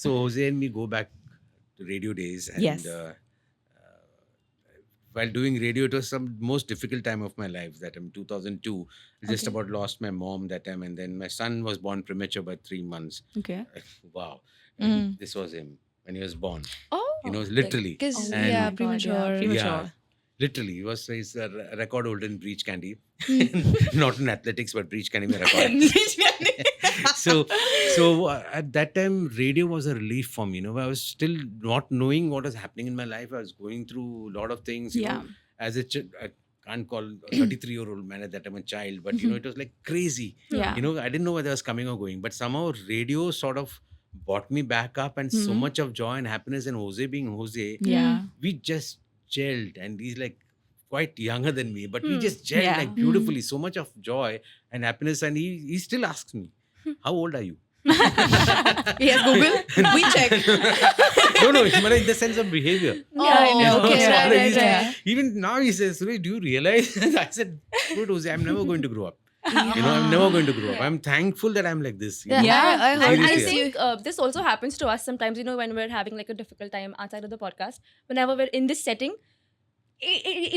So Jose and me go back to radio days, and Yes. while doing radio, it was some most difficult time of my life. That in 2002, I just Okay. about lost my mom that time, and then my son was born premature by 3 months. Okay. Wow, Mm. this was him when he was born. Oh, Literally. because Oh And- yeah, my God, premature. premature. Literally, he's a record holder in breach candy. Hmm. Not in athletics, but breach candy mein record. so at that time, radio was a relief for me. I was still not knowing what was happening in my life. I was going through a lot of things. Yeah. As a I can't call a 33-year-old man at that time a child, but it was like crazy. Yeah. I didn't know whether I was coming or going, but somehow radio sort of brought me back up, and so Mhm. much of joy and happiness. And Jose being Jose, Yeah. we just gelled, and he's like quite younger than me, but we Hmm. just gelled Yeah. like beautifully. So much of joy and happiness, and he still asks me, "How old are you?" Yes, Google. We check. No, but in the sense of behavior. Yeah, I know. You Okay, so right, he's right, like- right. Even now he says, "Suresh, do you realize?" I said, "Good, Jose, I'm never going to grow up. I'm never going to grow up. Yeah. I'm thankful that I'm like this." Yeah. I And heard I Seriously. think this also happens to us sometimes, when we're having like a difficult time outside of the podcast. Whenever we're in this setting,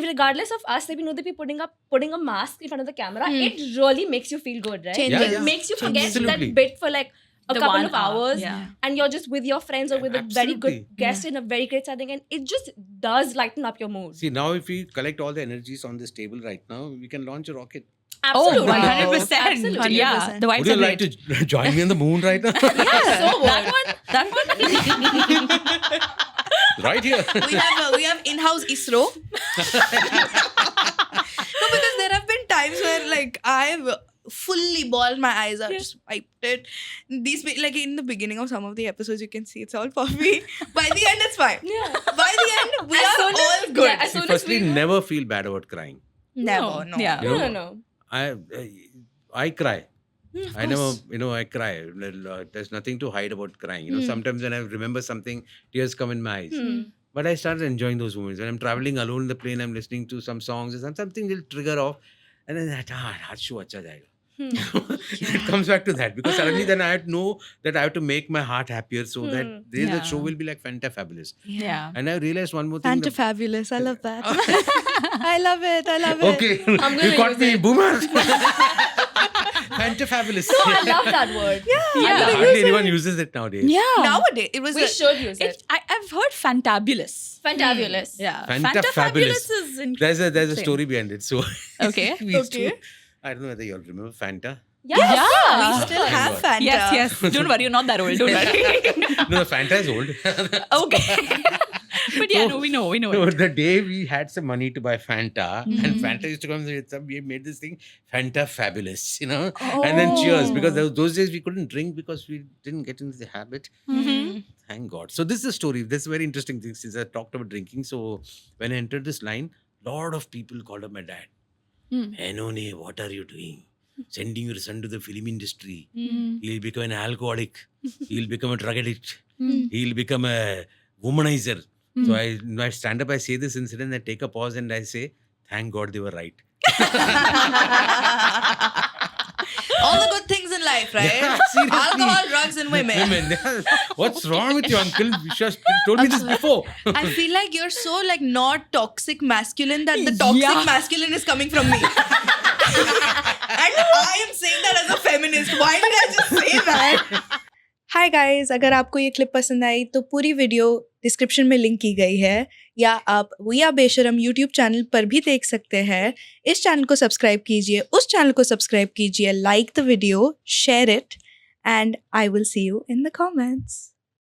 regardless of us, like, we know that we're putting a mask in front of the camera, Hmm. it really makes you feel good, right? Changes. Yeah. It makes you forget Absolutely. that bit for like a The couple 1 of hours, Yeah. and you're just with your friends or with a very good Absolutely. guest in a very great setting, and it just does lighten up your mood. See, now if we collect all the energies on this table right now, we can launch a rocket. Oh, Absolutely. 100%. Absolutely. Yeah. 100%. The vibes Would you are like great. to join me on the moon right now? Yeah. So that one. That one. Right here. we have in-house ISRO. No, because there have been times where like I've fully bawled my eyes out, just wiped it. Like in the beginning of some of the episodes, you can see it's all puffy. By the end, it's fine. Yeah. By the end, we As are soon as- all good. yeah, as See, soon as firstly, we- never feel bad about crying. Never, no. Yeah. You know, No. I cry. Of I never, course. I cry. There's nothing to hide about crying. Hmm. Sometimes when I remember something, tears come in my eyes. Hmm. But I started enjoying those moments. When I'm traveling alone in the plane, I'm listening to some songs, and something will trigger off, and then harshu acha jayega. It comes back to that, because suddenly then I have to know that I have to make my heart happier, so that the Yeah. show will be like Fantafabulous. Yeah. And I realized one more thing. Fabulous. I love that. I love it. I love it. Okay, I'm gonna you caught use me, it. boomer. Fantafabulous. No, I love that word. Yeah. Hardly anyone uses it nowadays. Yeah. Nowadays, it was We should use it. I've heard fantabulous. Fantabulous. Yeah. Fantafabulous. is in. There's a Same. story behind it. So Okay. we used to, Okay. I don't know whether you all remember Fanta. Yes. Yeah. we still Thank have God. Fanta. Yes. Don't worry, you're not that old. Don't worry. No, Fanta is old. Okay. But yeah, no, we know No, it. the day we had some money to buy Fanta, and Mhm. Fanta used to come with some, we made this thing Fantafabulous, and then cheers, because those days we couldn't drink because we didn't get into the habit. Mhm. Thank God. So this is a story. This is a very interesting thing since I talked about drinking. So when I entered this line, lot of people called up my dad. Hmm. Enone, what are you doing? Sending your son to the film industry. Mm. He'll become an alcoholic. He'll become a drug addict. Mm. He'll become a womanizer. Mm. So I stand up, I say this incident, I take a pause and I say, thank God they were right. All the good things in life, right? Yeah, seriously. Alcohol, drugs, and women. What's wrong with you, uncle? You should have told me this before. I feel like you're so like not toxic masculine that the toxic Yeah. masculine is coming from me. And I am saying that as a feminist. Why did I just say that? Hi guys, अगर आपको ये clip पसंद आई तो पूरी video description में link की गई है, या आप वी आर बेशरम यूट्यूब चैनल पर भी देख सकते हैं. इस चैनल को सब्सक्राइब कीजिए, उस चैनल को सब्सक्राइब कीजिए, like the video, share it, and I will see you in the comments.